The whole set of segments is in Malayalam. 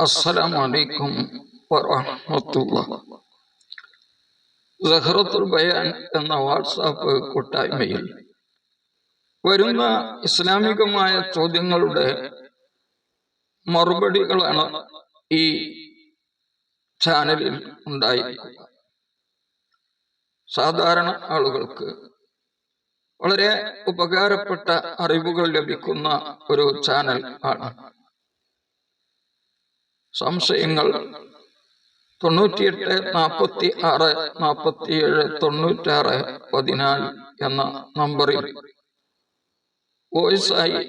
അസ്സലാമു അലൈക്കും വറഹ്മത്തുള്ളാഹി. സഹറത്തുൽ ബയാൻ എന്ന വാട്സാപ്പ് കൂട്ടായ്മയിൽ വരുന്ന ഇസ്ലാമികമായ ചോദ്യങ്ങളുടെ മറുപടികളാണ് ഈ ചാനലിൽ ഉണ്ടായിരിക്കുക. സാധാരണ ആളുകൾക്ക് വളരെ ഉപകാരപ്പെട്ട അറിവുകൾ ലഭിക്കുന്ന ഒരു ചാനൽ ആണ്. സംശയങ്ങൾ 98 46 47 96 14 എന്ന നമ്പറിൽ വോയിസായി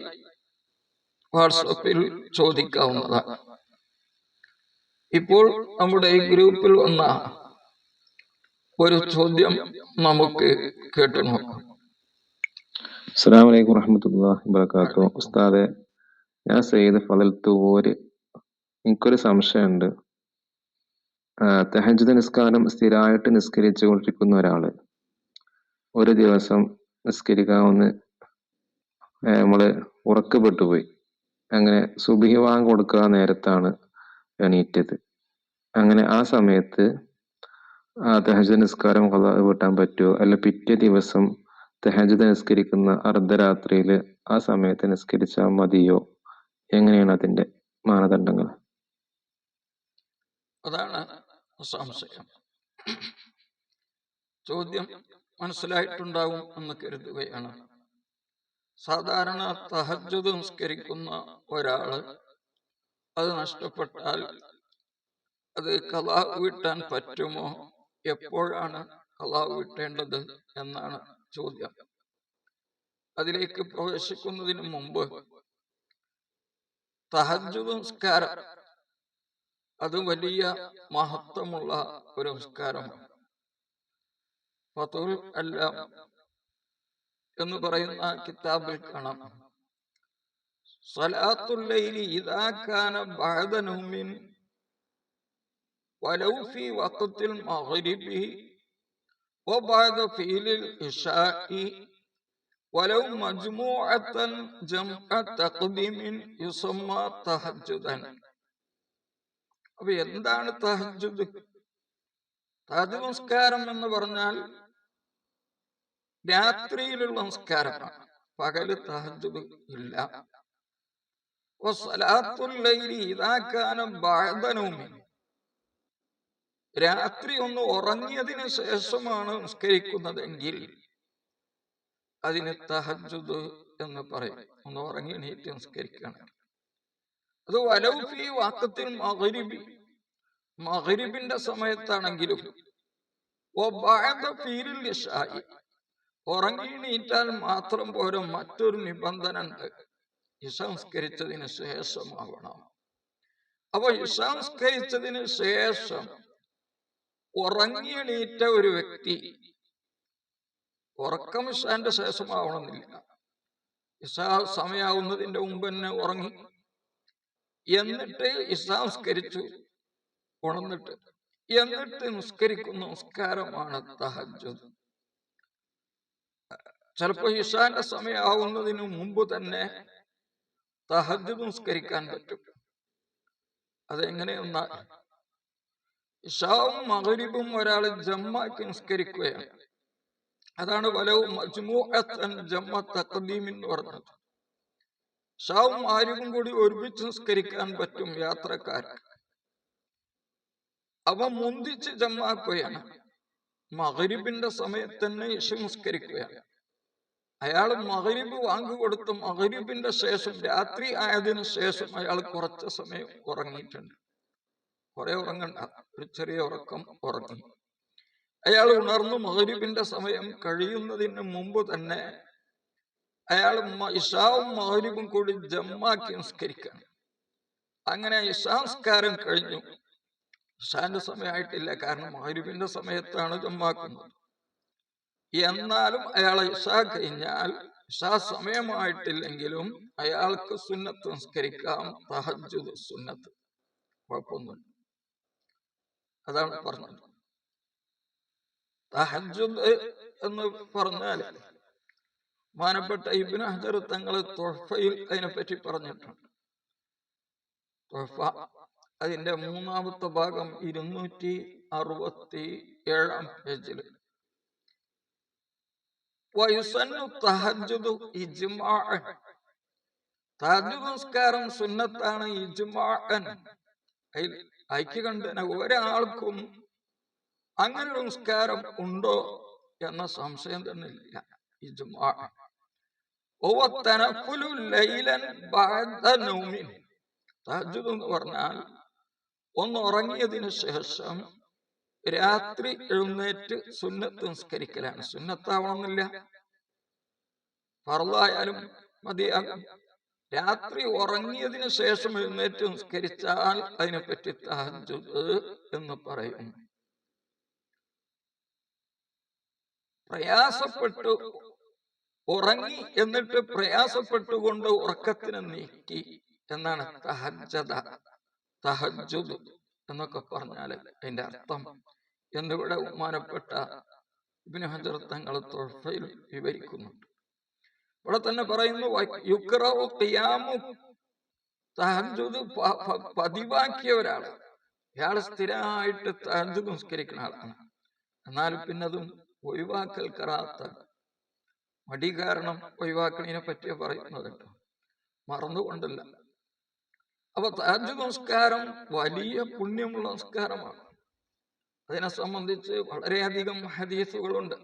വാട്സപ്പിൽ ചോദിക്കാവുന്നതാണ്. ഇപ്പോൾ നമ്മുടെ ഈ ഗ്രൂപ്പിൽ വന്ന ഒരു ചോദ്യം നമുക്ക് കേട്ടു നോക്കാം. അസ്സലാമു അലൈക്കും വറഹ്മത്തുള്ളാഹി വബറകാതുഹു. ഉസ്താദെ, ഞാൻ സയ്യിദ് ഫളൽ തൂവൂര്. എനിക്കൊരു സംശയമുണ്ട്. തഹജ്ജുദ് നിസ്കാരം സ്ഥിരമായിട്ട് നിസ്കരിച്ചു കൊണ്ടിരിക്കുന്ന ഒരാള് ഒരു ദിവസം നിസ്കരിക്കാമെന്ന് നമ്മള് ഉറക്കപ്പെട്ടു പോയി. അങ്ങനെ സുബ്ഹി ബാങ്ക് കൊടുക്കുക നേരത്താണ് എണീറ്റത്. അങ്ങനെ ആ സമയത്ത് തഹജ്ജുദ് നിസ്കാരം ഖളാ വീട്ടാൻ പറ്റുമോ? അല്ല പിറ്റേ ദിവസം തഹജ്ജുദ് നിസ്കരിക്കുന്ന അർദ്ധരാത്രിയിൽ ആ സമയത്ത് നിസ്കരിച്ചാൽ മതിയോ? എങ്ങനെയാണ് അതിന്റെ മാനദണ്ഡങ്ങൾ? അതാണ് സംശയം. ചോദ്യം മനസ്സിലായിട്ടുണ്ടാവും എന്ന് കരുതുകയാണ്. സാധാരണ തഹജ്ജുദ് നിസ്കരിക്കുന്ന ഒരാള് അത് നഷ്ടപ്പെട്ടാൽ അത് ഖളാ വീട്ടാൻ പറ്റുമോ? എപ്പോഴാണ് ഖളാ വീട്ടേണ്ടത് എന്നാണ് ചോദ്യം. അതിലേക്ക് പ്രവേശിക്കുന്നതിന് മുമ്പ് തഹജ്ജുദ് നിസ്കാരം അത് വലിയ മഹത്വമുള്ള ഒരു നിസ്കാരമാണ്. ഫതുൽ അല്ലാം എന്ന് പറയുന്ന കിതാബിൽ കാണാം, സലാത്തുൽ ലൈലി ഇദാ കാന ബഅദ നൗമിൻ വലൗ ഫീ വഖ്തിൽ മഗ്രിബി വബഅദ ഫീലിൽ ഇശാഇ വലൗ മജ്മൂഅത്തൻ ജംഅ തഖ്ദീമിൻ യുസമ്മ തഹജ്ജുദൻ. അപ്പൊ എന്താണ് തഹജ്ജുദ്? തഹജ്ജുദ് നിസ്കാരം എന്ന് പറഞ്ഞാൽ രാത്രിയിലുള്ള നിസ്കാരമാണ്, പകല് തഹജ്ജുദ് ഇല്ല. വസ്സലാത്തുൽ ലൈലി ഇദാ കാന ബഅദ നൗമിൻ, രാത്രി ഒന്ന് ഉറങ്ങിയതിന് ശേഷമാണ് നിസ്കരിക്കുന്നതെങ്കിൽ അതിന് തഹജ്ജുദ് എന്ന് പറയും. ഒന്ന് ഉറങ്ങി എണീറ്റ് നിസ്കരിക്കണം. അത് വലൗ ഫീ വഖ്തിൽ മഗ്രിബി, മഗ്രിബിന്റെ സമയത്താണെങ്കിലും വബഅദ ഫീലിൽ ഇശാഇ, ഉറങ്ങി എണീറ്റാൽ മാത്രം പോരാ, മറ്റൊരു നിബന്ധന ഉണ്ട്, ഇശ നിസ്കരിച്ചതിന് ശേഷമാവണം. അപ്പൊ ഇശ നിസ്കരിച്ചതിന് ശേഷം ഉറങ്ങി എണീറ്റ ഒരു വ്യക്തി, ഉറക്കം ഇശാന്റെ ശേഷമാവണമെന്നില്ല, ഇശ സമയാവുന്നതിന്റെ മുമ്പ് തന്നെ ഉറങ്ങി, എന്നിട്ട് ഇശ നിസ്കരിച്ചു ഉണർന്നിട്ട് എന്നിട്ട് നിസ്കരിക്കുന്ന നിസ്കാരമാണ് തഹജ്ജുദ്. ചിലപ്പോ ഇശാന്റെ സമയാവുന്നതിന് മുമ്പ് തന്നെ തഹജ്ജുദ് നിസ്കരിക്കാൻ പറ്റും. അതെങ്ങനെയെന്നാൽ ഇശാവും മഗ്രിബും ഒരാൾ ജമ്മാക്കി നിസ്കരിക്കുകയാണ്. അതാണ് വലൗ മജ്മൂഅത്തൻ ജംഅ തഖ്ദീം എന്ന് പറഞ്ഞത്. ഇശാവും മഗ്രിബും കൂടി ഒരുമിച്ച് നിസ്കരിക്കാൻ പറ്റും യാത്രക്കാർക്ക്. അവ മുന്തിച്ച് ജമ്മാക്കുകയാണ്. മഗ്രിബിന്റെ സമയത്ത് തന്നെ ഇശ നിസ്കരിക്കുകയാണ്. അയാൾ മഗ്രിബ് വാങ്ങി കൊടുത്ത് മഗ്രിബിന്റെ ശേഷം രാത്രി ആയതിനു ശേഷം അയാൾ കുറച്ച് സമയം ഉറങ്ങിയിട്ടുണ്ട്. കുറെ ഉറങ്ങണ്ട, ഒരു ചെറിയ ഉറക്കം ഉറങ്ങി. അയാൾ ഉണർന്നു മഗ്രിബിന്റെ സമയം കഴിയുന്നതിന് മുമ്പ് തന്നെ അയാൾ ഇശാവും മഗ്രിബും കൂടി ജമ്മാക്കി നിസ്കരിക്കണം. അങ്ങനെ ഇശാ നിസ്കാരം കഴിഞ്ഞു. ഇശാന്റെ സമയമായിട്ടില്ല, കാരണം മഗ്രിബിന്റെ സമയത്താണ് ജമ്മാക്കുന്നത്. എന്നാലും അയാൾ ഇശാ കഴിഞ്ഞാൽ, ഇശാ സമയമായിട്ടില്ലെങ്കിലും അയാൾക്ക് സുന്നത്ത് നിസ്കരിക്കാം, തഹജ്ജുദ് സുന്നത്ത്, കുഴപ്പമൊന്നുമില്ല. അതാണ് പറഞ്ഞത്. തഹജ്ജുദ് എന്ന് പറഞ്ഞാൽ മാനപ്പെട്ട ഇബ്നു ഹജർ തങ്ങൾ തുഹ്ഫയിൽ അതിനെപ്പറ്റി പറഞ്ഞിട്ടുണ്ട്. തുഹ്ഫ അതിന്റെ മൂന്നാമത്തെ ഭാഗം 267 പേജിൽ. വയുസന്നു തഹജ്ജുദു ഇജ്മാഅൻ, തഹജ്ജുദ് നിസ്കാരം സുന്നത്താണ് ഇജ്മാഅൻ, ഐക്യകണ്ഠന ഒരാൾക്കും അങ്ങനെ ഒരു നിസ്കാരം ഉണ്ടോ എന്ന സംശയം തന്നെ ഇല്ല. ഇജ്മാഅൻ. തനഫുലു ലൈലൻ ബഅദ നൗമിൻ, തഹജ്ജുദ് എന്ന് പറഞ്ഞാൽ ഒന്ന് ഉറങ്ങിയതിനു ശേഷം രാത്രി എഴുന്നേറ്റ് സുന്നത്ത് നിസ്കരിക്കലാണ്. സുന്നത്താവണമെന്നില്ല, ഫർളായാലും മതിയാകും. രാത്രി ഉറങ്ങിയതിനു ശേഷം എഴുന്നേറ്റ് നിസ്കരിച്ചാൽ അതിനെപ്പറ്റി തഹജ്ജുദ് എന്ന് പറയും. പ്രയാസപ്പെട്ടു ഉറങ്ങി എന്നിട്ട് പ്രയാസപ്പെട്ടുകൊണ്ട് ഉറക്കത്തിനെ നീക്കി എന്നാണ് തഹജ്ജദ, തഹജ്ജുദ് എന്നൊക്കെ പറഞ്ഞാൽ അതിന്റെ അർത്ഥം എന്നിവിടെ ബഹുമാനപ്പെട്ട ഇബ്നു ഹജർ തങ്ങൾ തുഹ്ഫയിൽ വിവരിക്കുന്നുണ്ട്. ഇവിടെ തന്നെ പറയുന്നു, യുക്റഉ ഖിയാമു, തഹജ്ജുദ് പതിവാക്കിയ ഒരാള്, ഇയാൾ സ്ഥിരമായിട്ട് തഹജ്ജുദ് നിസ്കരിക്കുന്ന ആളാണ്. എന്നാൽ പിന്നെ അതും ഒഴിവാക്കൽ കറാത്താണ്, മടി കാരണം ഒഴിവാക്കണതിനെ പറ്റിയ പറയുന്നത് കേട്ടോ, മറന്നുകൊണ്ടല്ല. അപ്പൊ തഹജ്ജുദ് നമസ്കാരം വലിയ പുണ്യമുള്ള നമസ്കാരമാണ്. അതിനെ സംബന്ധിച്ച് വളരെയധികം ഹദീസുകളുണ്ട്.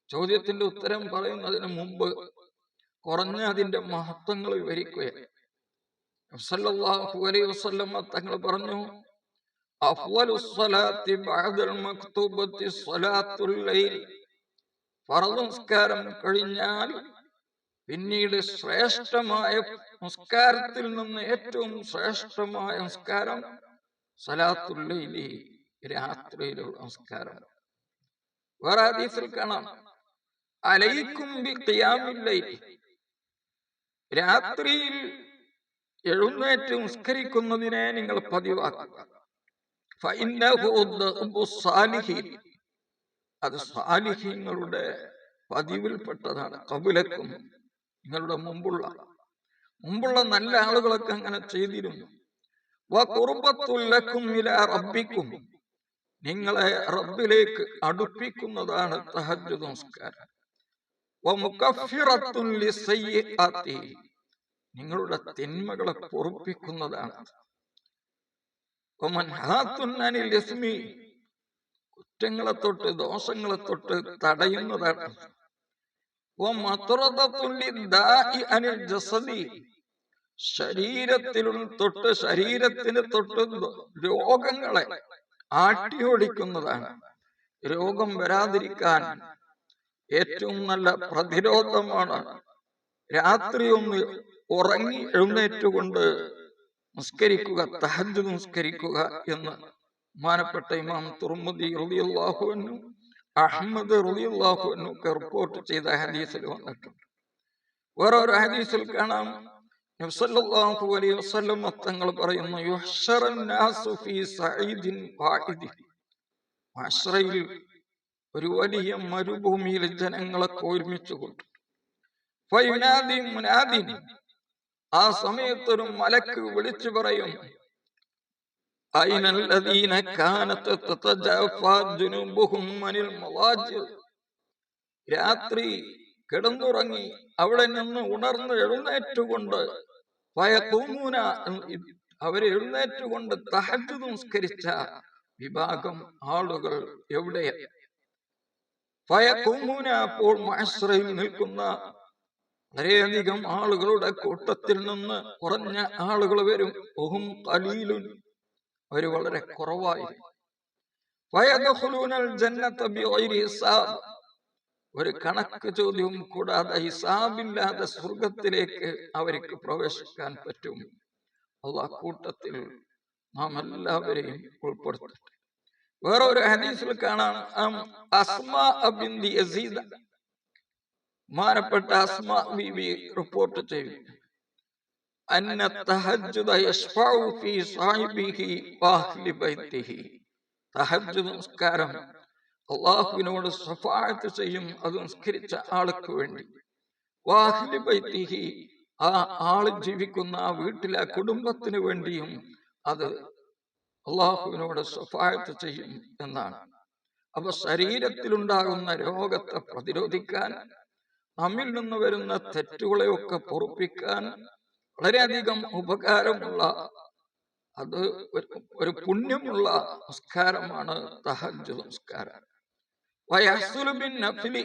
ചോദ്യത്തിന്റെ ഉത്തരം പറയുന്നതിന് മുമ്പ് കുറഞ്ഞ അതിന്റെ മഹത്വങ്ങൾ വിവരിക്കുകയാണ്. സല്ലല്ലാഹു അലൈഹി വസല്ലം തങ്ങൾ പറഞ്ഞു, അഫ്ളലുസ് സ്വലാത്തി ബഅദൽ മക്തൂബത്തി സ്വലാത്തുൽ ലൈൽ, ഫർദ് നിസ്കാരം കഴിഞ്ഞാൽ പിന്നീട് ശ്രേഷ്ഠമായ നിസ്കാരത്തിൽ നിന്ന് ഏറ്റവും ശ്രേഷ്ഠമായ നിസ്കാരം സ്വലാത്തുൽ ലൈലി, രാത്രിയിലുള്ള നിസ്കാരം. വേറെ ഹദീസിൽ കാണാം, അലൈക്കും ബി ഖിയാമിൽ ലൈൽ, രാത്രിയിൽ എഴുന്നേറ്റ് നിസ്കരിക്കുന്നതിനെ നിങ്ങൾ പതിവാക്കുക. ഫഇന്നഹു ദഅബു സാലിഹീൻ, അത് സാലിഹീങ്ങളുടെ പതിവിൽപ്പെട്ടതാണ്. ഖബലക്കും, നിങ്ങളുടെ മുമ്പുള്ള നല്ല ആളുകളൊക്കെ അങ്ങനെ ചെയ്തിരുന്നു. വഖുർബത്തുൽ ലക്കും ഇലാ റബ്ബിക്കും, നിങ്ങളെ റബ്ബിലേക്ക് അടുപ്പിക്കുന്നതാണ് തഹജ്ജുദ് നമസ്കാരം. വമുകഫിറത്തുൻ ലിസയ്യിആതി, നിങ്ങളുടെ തിന്മകളെ പൊറുപ്പിക്കുന്നതാണ്. വമൻഹാത്തുൻ അനിൽ ഇസ്മി, കുറ്റങ്ങളെ തൊട്ട് ദോഷങ്ങളെ തൊട്ട് തടയുന്നതാണ്. വമത്റദത്തുൻ ലിദ്ദാഇ അനിൽ ജസദി, ശരീരത്തിന് തൊട്ട് രോഗങ്ങളെ ആട്ടിയോടിക്കുന്നതാണ്. രോഗം വരാതിരിക്കാൻ ഏറ്റവും നല്ല പ്രതിരോധമാണ് രാത്രി ഒന്ന് ഉറങ്ങി എഴുന്നേറ്റുകൊണ്ട് നിസ്കരിക്കുക, തഹജ്ജുദ് നിസ്കരിക്കുക എന്ന് ബഹുമാനപ്പെട്ട ഇമാം തുർമുദി റളിയല്ലാഹു അൻഹു, അഹ്മദ് റളിയല്ലാഹു അൻഹു റിപ്പോർട്ട് ചെയ്ത ഹദീസിൽ വന്നിട്ടുണ്ട്. വേറൊരു ഹദീസിൽ കാണാം, നബി സല്ലല്ലാഹു അലൈഹി വസല്ലം തങ്ങൾ പറയുന്നു, യുഹ്ശറൻ നാസു ഫീ സഈദിൻ വാഹിദി, മഹ്ശറയിൽ ഒരു വലിയ മരുഭൂമിയിൽ ജനങ്ങളൊക്കെ ഒരുമിച്ച് കൂട്ടും. ഫയുനാദി മുനാദിൻ, ആ സമയത്ത് ഒരു മലക്ക് വിളിച്ചു പറയും, ഐനല്ലദീന കാനത് തതജാഫാ ജുനൂബുഹും അനിൽ മളാജി, രാത്രി കിടന്നുറങ്ങി അവിടെ നിന്ന് ഉണർന്ന് എഴുന്നേറ്റുകൊണ്ട് ഫയഖൂമൂന, അവരെ എഴുന്നേറ്റുകൊണ്ട് തഹജ്ജുദ് നിസ്കരിച്ച വിഭാഗം ആളുകൾ എവിടെയാണ്? ഫയഖൂമൂന, അപ്പോൾ മഹ്ശറയിൽ നിൽക്കുന്ന വളരെയധികം ആളുകളുടെ കൂട്ടത്തിൽ നിന്ന് കുറഞ്ഞ ആളുകൾ വരും. വഹും ഖലീലുൻ, അവർ വളരെ കുറവായിരിക്കും. ഫയദ്ഖുലൂനൽ ജന്നത ബിഗൈരി ഹിസാബ്, ഒരു കണക്ക് ചോദ്യവും കൂടാതെ, ഹിസാബില്ലാതെ സ്വർഗത്തിലേക്ക് അവർക്ക് പ്രവേശിക്കാൻ പറ്റും. അല്ലാഹ് കൂട്ടത്തിൽ നാം എല്ലാവരെയും ഉൾപ്പെടുത്തട്ടെ. വേറെ ഒരു ഹദീസിൽ കാണാം, അസ്മാ ബിൻതി യസീദ്, ബഹുമാനപ്പെട്ട അസ്മാ ബീവി റിപ്പോർട്ട് ചെയ്തു, അന്ന തഹജ്ജുദ യശ്ഫഉ ഫീ സാഹിബിഹി വഅഹ്ലി ബൈതിഹി, തഹജ്ജുദ് നിസ്കാരം അല്ലാഹുവിനോട് ശഫാഅത്ത് ചെയ്യും, അത് നിസ്കരിച്ച ആൾക്ക് വേണ്ടി. വഅഹ്ലി ബൈതിഹി, ആ ആൾ ജീവിക്കുന്ന ആ വീട്ടിലെ കുടുംബത്തിന് വേണ്ടിയും അത് അള്ളാഹുവിനോട് ശഫാഅത്ത് ചെയ്യും എന്നാണ്. അപ്പൊ ശരീരത്തിലുണ്ടാകുന്ന രോഗത്തെ പ്രതിരോധിക്കാൻ, നമ്മിൽ നിന്ന് വരുന്ന തെറ്റുകളെയൊക്കെ പൊറുപ്പിക്കാൻ വളരെയധികം ഉപകാരമുള്ള, അത് ഒരു പുണ്യമുള്ള നിസ്കാരമാണ് തഹജ്ജുദ് നിസ്കാരം. വയഹ്സുലു ബിൻ നഫ്ലി,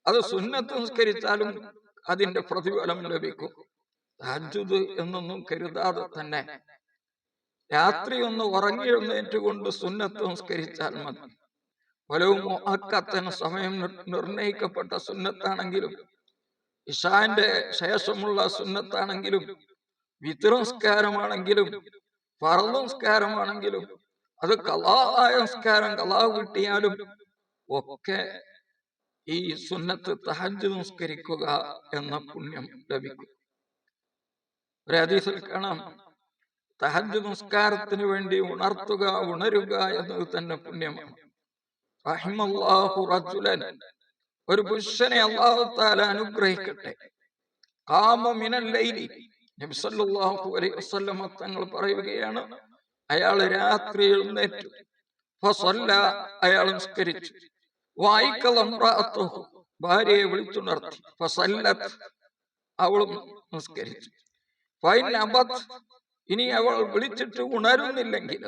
അത് സുന്നത്ത് നിസ്കരിച്ചാലും അതിന്റെ പ്രതിഫലം ലഭിക്കും. തഹജ്ജുദ് എന്നൊന്നും കരുതാതെ തന്നെ രാത്രി ഒന്ന് ഉറങ്ങി എഴുന്നേറ്റുകൊണ്ട് സുന്നത്ത് നിസ്കരിച്ചാൽ മതി. വലവും മുഅക്കത്തന്, സമയം നിർണയിക്കപ്പെട്ട സുന്നത്താണെങ്കിലും, ഇശാന്റെ ശേഷമുള്ള സുന്നത്താണെങ്കിലും, വിത്ർ നിസ്കാരമാണെങ്കിലും, ഫർള് നിസ്കാരമാണെങ്കിലും, അത് ഖളാ ആയ നിസ്കാരം ഖളാ കിട്ടിയാലും ഒക്കെ ഈ സുന്നത്ത് തഹജ്ജുദ് നിസ്കരിക്കുക എന്ന പുണ്യം ലഭിക്കും. ഒരു ഹദീസിൽ കാണാം, തഹജ്ജുദ് നിസ്കാരത്തിന് വേണ്ടി ഉണരുക എന്നത് തന്നെ പുണ്യമാണ്. റഹിമല്ലാഹു റജുലൻ, ഒരു പുരുഷനെ അല്ലാഹു തആല അനുഗ്രഹിക്കട്ടെ. ഖാമ മിനൽ ലൈലി, നബി സല്ലല്ലാഹു അലൈഹി വസല്ലം തങ്ങൾ പറയുകയാണ്, അയാൾ രാത്രി എഴുന്നേറ്റു. ഫസല്ല, അയാൾ നിസ്കരിച്ചു. വഅയ്കല ഇംറഅതുഹു, ഭാര്യയെ വിളിച്ചുണർത്തി. ഫസല്ലത്ത്, അവളും നിസ്കരിച്ചു. ഫൈൻ അബത്, ഇനി അവൾ വിളിച്ചിട്ട് ഉണരുന്നില്ലെങ്കിൽ,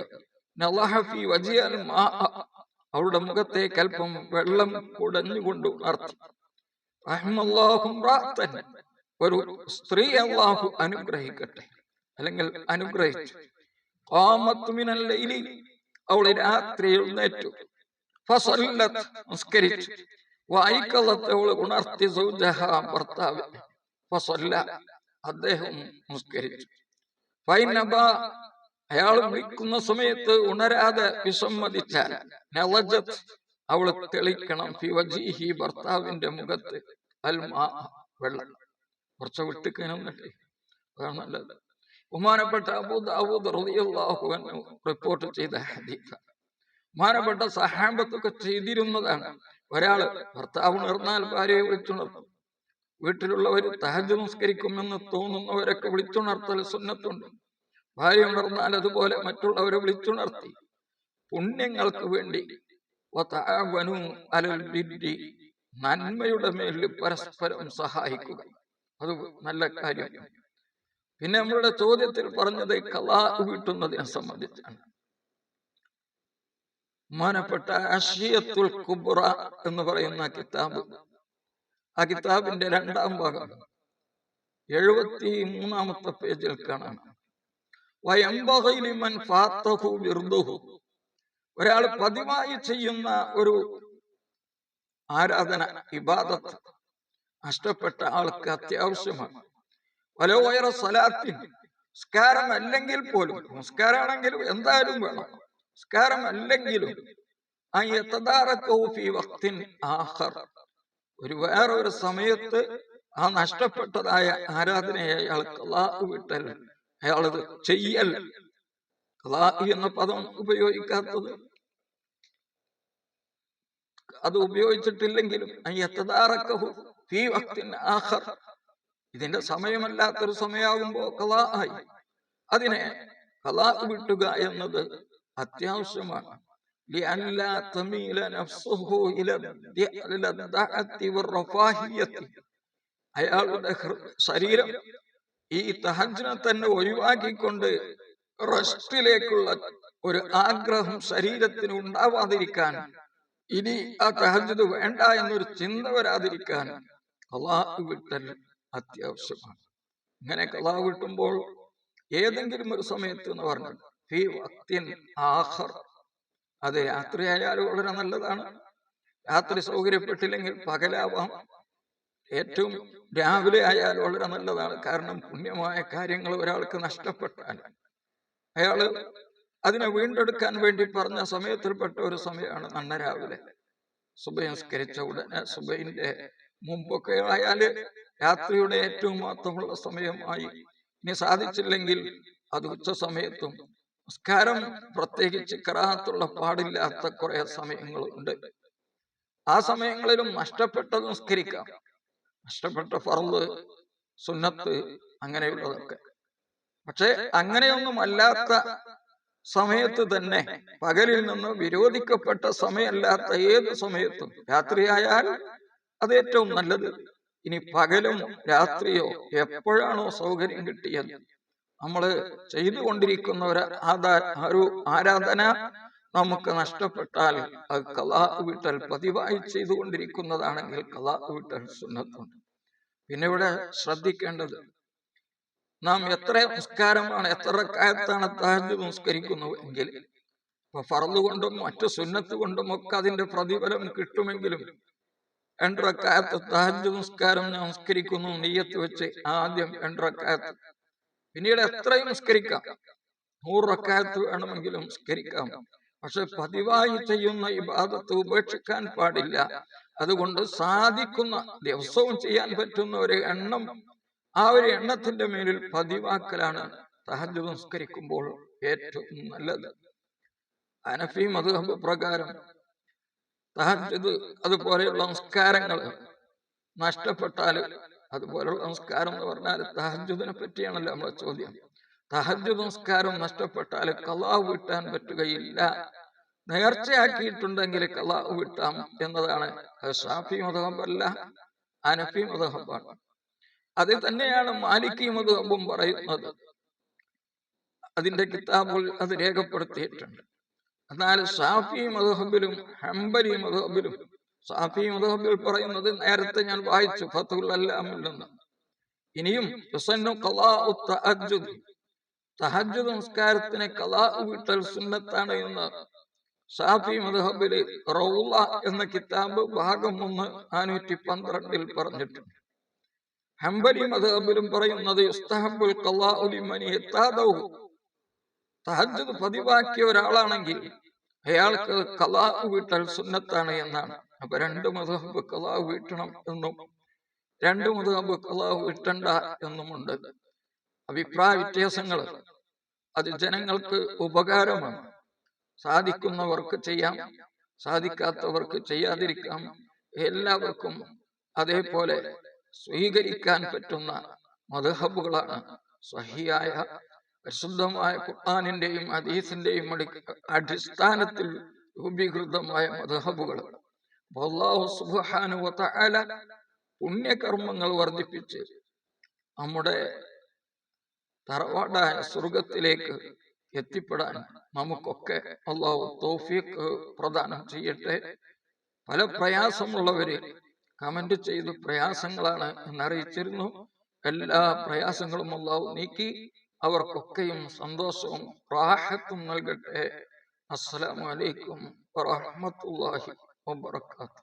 നളഹ ഫീ വജിഅൽ മാഅ, അവളുടെ മുഖത്തേക്ക് അല്പം വെള്ളം കുടഞ്ഞുകൊണ്ട് ഉണർത്തി. റഹ്മല്ലാഹു ഇംറഅതൻ, ഒരു സ്ത്രീ അല്ലാഹു അനുഗ്രഹിക്കട്ടെ, അല്ലെങ്കിൽ അനുഗ്രഹിച്ചു. ഖാമത്ത് മിനൽ ലൈലി, അവൾ രാത്രി എഴുന്നേറ്റു. ഫസല്ലത്ത്, നിസ്കരിച്ചു. വഅയ്കലത്ത്, അവൾ ഉണർത്തി. സൗജഹ, ഭർത്താവിനെ. ഫസല്ല, അദ്ദേഹം നിസ്കരിച്ചു. ഫൈനബ, അയാൾ വിളിക്കുന്ന സമയത്ത് ഉണരാതെ വിസമ്മതിച്ചാൽ, നളജത്ത്, അവൾ തെളിക്കണം. ഫി വജിഹി, ഭർത്താവിന്റെ മുഖത്ത്, അൽ മാ, വെള്ളം. കുറച്ച് വിട്ടുക്കണമെന്നിട്ട് അതാണ് നല്ലത്. ബഹുമാനപ്പെട്ട അബൂ ദാവൂദ് റളിയല്ലാഹു അൻഹു റിപ്പോർട്ട് ചെയ്ത ഹദീസ്, ബഹുമാനപ്പെട്ട സഹാബത്തൊക്കെ ചെയ്തിരുന്നതാണ്. ഒരാള് ഭർത്താവ് ഉണർന്നാൽ ഭാര്യയെ വിളിച്ചുണർത്തും. വീട്ടിലുള്ളവർ തഹജ്ജുദ് നിസ്കരിക്കുമെന്ന് തോന്നുന്നവരൊക്കെ വിളിച്ചുണർത്തൽ സുന്നത്തുണ്ട്. ഭാര്യ ഉണർന്നാൽ അതുപോലെ മറ്റുള്ളവരെ വിളിച്ചുണർത്തി പുണ്യങ്ങൾക്ക് വേണ്ടി വതഅവനു അലൽ ബിർരി, നന്മയുടെ മേൽ പരസ്പരം സഹായിക്കുക, അത് നല്ല കാര്യമാണ്. പിന്നെ നമ്മളുടെ ചോദ്യത്തിൽ പറഞ്ഞത് ഖളാ വീട്ടുന്നതിനെ സംബന്ധിച്ചാണ്. ബഹുമാനപ്പെട്ട അശ്ശിയത്തുൽ കുബ്ര എന്ന് പറയുന്ന കിതാബ്, ആ കിതാബിന്റെ 2-ാം ഭാഗം 73-ാമത്തെ പേജിൽ കാണാം. വയംബഗി ലിമൻ ഫാതഹു വിർദുഹു, ഒരാൾ പതിവായി ചെയ്യുന്ന ഒരു ആരാധന, ഇബാദത്ത് നഷ്ടപ്പെട്ട ആൾക്ക് അത്യാവശ്യമാണ്. വലോ ഗൈറ സലാത്തിൻ, നിസ്കാരം അല്ലെങ്കിൽ പോലും, നിസ്കാരമാണെങ്കിലും എന്തായാലും വേണം, നിസ്കാരം അല്ലെങ്കിലും, അയതദാറകഹു ഫീ വഖ്തിൻ ആഖർ, ഒരു വേറൊരു സമയത്ത് ആ നഷ്ടപ്പെട്ടതായ ആരാധനയെ അയാൾ ഖളാ വിട്ടൽ, അയാളത് ചെയ്യൽ. ഖളാ എന്ന പദം ഉപയോഗിക്കാത്തത്, അത് ഉപയോഗിച്ചിട്ടില്ലെങ്കിലും അയതദാറകഹു ഫീ വഖ്തിൻ ആഖർ, ഇതിന്റെ സമയമല്ലാത്തൊരു സമയമാകുമ്പോ ഖളാ ആയി, അതിനെ ഖളാ വിട്ടുക എന്നത് അത്യാവശ്യമാണ്. ലിഅല്ലാ തമീല നഫ്സുഹു ഇല ദഅത്തി വറഫാഹിയത്തി, അയാളുടെ ശരീരം ഈ തഹജ്ജുദിനെ തന്നെ ഒഴിവാക്കിക്കൊണ്ട് റെസ്റ്റിലേക്കുള്ള ഒരു ആഗ്രഹം ശരീരത്തിന് ഉണ്ടാവാതിരിക്കാൻ, ഇനി ആ തഹജ്ജുദ് വേണ്ട എന്നൊരു ചിന്ത വരാതിരിക്കാൻ ഖളാ വിട്ടൽ അത്യാവശ്യമാണ്. ഇങ്ങനെ ഖളാ വിട്ടുമ്പോൾ ഏതെങ്കിലും ഒരു സമയത്ത് എന്ന് പറഞ്ഞു, ഫീ വഖ്തിൻ ആഖർ, അത് രാത്രിയായാലും വളരെ നല്ലതാണ്. രാത്രി സൗകര്യപ്പെട്ടില്ലെങ്കിൽ പകലാവാം, ഏറ്റവും രാവിലെ ആയാൽ വളരെ നല്ലതാണ്. കാരണം പുണ്യമായ കാര്യങ്ങൾ ഒരാൾക്ക് നഷ്ടപ്പെട്ടാൽ അയാള് അതിനെ വീണ്ടെടുക്കാൻ വേണ്ടി പറഞ്ഞ സമയത്തിൽപ്പെട്ട ഒരു സമയമാണ് നന്ന രാവിലെ. സുബഹി നിസ്കരിച്ച ഉടനെ, സുബഹിന്റെ മുമ്പൊക്കെ ആയാല് രാത്രിയുടെ ഏറ്റവും മഹത്വമുള്ള സമയമായി. ഇനി സാധിച്ചില്ലെങ്കിൽ അത് ഉച്ച സമയത്തും. നിസ്കാരം പ്രത്യേകിച്ച് കറാഹത്തുള്ള പാടില്ലാത്ത കുറെ സമയങ്ങളുണ്ട്. ആ സമയങ്ങളിലും നഷ്ടപ്പെട്ടത് നിസ്കരിക്കാം, നഷ്ടപ്പെട്ട ഫർള്, സുന്നത്ത്, അങ്ങനെയുള്ളതൊക്കെ. പക്ഷെ അങ്ങനെയൊന്നും അല്ലാത്ത സമയത്ത് തന്നെ, പകലിൽ നിന്ന് വിരോധിക്കപ്പെട്ട സമയമല്ലാത്ത ഏത് സമയത്തും, രാത്രിയായാൽ അത് ഏറ്റവും നല്ലത്. ഇനി പകലും രാത്രിയോ എപ്പോഴാണോ സൗകര്യം കിട്ടിയത്, നമ്മൾ ചെയ്തുകൊണ്ടിരിക്കുന്ന ഒരു ആരാധന നമുക്ക് നഷ്ടപ്പെട്ടാൽ അത് ഖളാ വിട്ടൽ, പതിവായി ചെയ്തുകൊണ്ടിരിക്കുന്നതാണെങ്കിൽ ഖളാ വിട്ടൽ സുന്നത്തുണ്ട്. പിന്നെ ഇവിടെ ശ്രദ്ധിക്കേണ്ടത്, നാം എത്ര നിസ്കാരമാണ്, എത്ര റക്അത്താണ് തഹജ്ജുദ് നിസ്കരിക്കുന്നത് എങ്കിൽ, ഇപ്പൊ ഫർള് കൊണ്ടും മറ്റു സുന്നത്ത് കൊണ്ടും ഒക്കെ അതിന്റെ പ്രതിഫലം കിട്ടുമെങ്കിലും 2 റക്അത്ത് തഹജ്ജുദ് നിസ്കാരം നിസ്കരിക്കുന്നു നിയ്യത്ത് വെച്ച്, ആദ്യം 2 റക്അത്ത്, പിന്നീട് എത്രയും നിസ്കരിക്കാം, 100 റക്അത്ത് വേണമെങ്കിലും നിസ്കരിക്കാം. പക്ഷെ പതിവായി ചെയ്യുന്ന ഇബാദത്ത് ഉപേക്ഷിക്കാൻ പാടില്ല. അതുകൊണ്ട് സാധിക്കുന്ന, ദിവസവും ചെയ്യാൻ പറ്റുന്ന ഒരു എണ്ണം, ആ ഒരു എണ്ണത്തിന്റെ മേലിൽ പതിവാക്കലാണ് തഹജ്ജുദ് നിസ്കരിക്കുമ്പോൾ ഏറ്റവും നല്ലത്. ഹനഫി മദ്ഹബ് പ്രകാരം തഹജ്ജുദ് അതുപോലെയുള്ള നിസ്കാരങ്ങൾ നഷ്ടപ്പെട്ടാൽ, അതുപോലെയുള്ള നിസ്കാരം എന്ന് പറഞ്ഞാൽ തഹജ്ജുദിനെ പറ്റിയാണല്ലോ നമ്മളെ ചോദ്യം, തഹജ്ജുദ് നിസ്കാരം നഷ്ടപ്പെട്ടാൽ ഖളാ വീട്ടാൻ പറ്റുകയില്ല. നേർച്ചയാക്കിയിട്ടുണ്ടെങ്കിൽ ഖളാ വീട്ടാം എന്നതാണ്. ഷാഫി മദ്ഹബല്ല, ഹനഫി മദ്ഹബാണ്. അത് തന്നെയാണ് മാലിക്കി മദ്ഹബും പറയുന്നത്. അതിന്റെ കിതാബുകൾ അത് രേഖപ്പെടുത്തിയിട്ടുണ്ട്. എന്നാൽ ഷാഫി മദ്ഹബിലും ഹംബലി മദ്ഹബിലും, ഷാഫി മദ്ഹബിൽ പറയുന്നത് നേരത്തെ ഞാൻ വായിച്ചു ഫത്ഹുൽ അല്ലാമിൽ നിന്ന്. ഇനിയും യുസന്നു ഖളാഉ തഹജ്ജുദ്, തഹജ്ജുദ് നിസ്കാരത്തിന് ഖളാ വീട്ടൽ സുന്നത്താണ് എന്ന് ഷാഫി മദ്ഹബിൽ റൗള എന്ന കിതാബ് ഭാഗം 1 412 പറഞ്ഞിട്ടുണ്ട്. ഹംബലി മദ്ഹബിലും പറയുന്നത് യുസ്തഹബ്ബുൽ ഖളാഉ ലിമൻ യതാദഹു, തഹജ്ജുദ് പതിവാക്കിയ ഒരാളാണെങ്കിൽ അയാൾക്ക് ഖളാ വീട്ടൽ സുന്നത്താണ് എന്നാണ്. അപ്പൊ 2 മദ്ഹബ് ഖളാ വീട്ടണം എന്നും 2 മദ്ഹബ് ഖളാ വീട്ടണ്ട എന്നുമുണ്ട്. അഭിപ്രായ വ്യത്യാസങ്ങൾ അത് ജനങ്ങൾക്ക് ഉപകാരമാണ്. സാധിക്കുന്നവർക്ക് ചെയ്യാം, സാധിക്കാത്തവർക്ക് ചെയ്യാതിരിക്കാം. എല്ലാവർക്കും അതേപോലെ സ്വീകരിക്കാൻ പറ്റുന്ന മദ്ഹബുകളാണ് സ്വഹീഹായ പരിശുദ്ധമായ ഖുർആനിന്റെയും ഹദീസിന്റെയും അടിസ്ഥാനത്തിൽ രൂപീകൃതമായ മദ്ഹബുകൾ. അല്ലാഹു സുബ്ഹാനഹു വ തആല പുണ്യകർമ്മങ്ങൾ വർദ്ധിപ്പിച്ച് നമ്മുടെ തറവാടായ സ്വർഗത്തിലേക്ക് എത്തിപ്പെടാൻ നമുക്കൊക്കെ അല്ലാഹു തൗഫീഖ് പ്രദാനം ചെയ്യട്ടെ. പല പ്രയാസമുള്ളവര് കമന്റ് ചെയ്ത് പ്രയാസങ്ങളാണ് എന്നറിയിച്ചിരുന്നു. എല്ലാ പ്രയാസങ്ങളും അല്ലാഹു നീക്കി അവർക്കൊക്കെയും സന്തോഷവും റാഹത്തും നൽകട്ടെ. അസ്സലാമു അലൈക്കും വറഹ്മത്തുള്ളാഹി വബറകാതുഹു.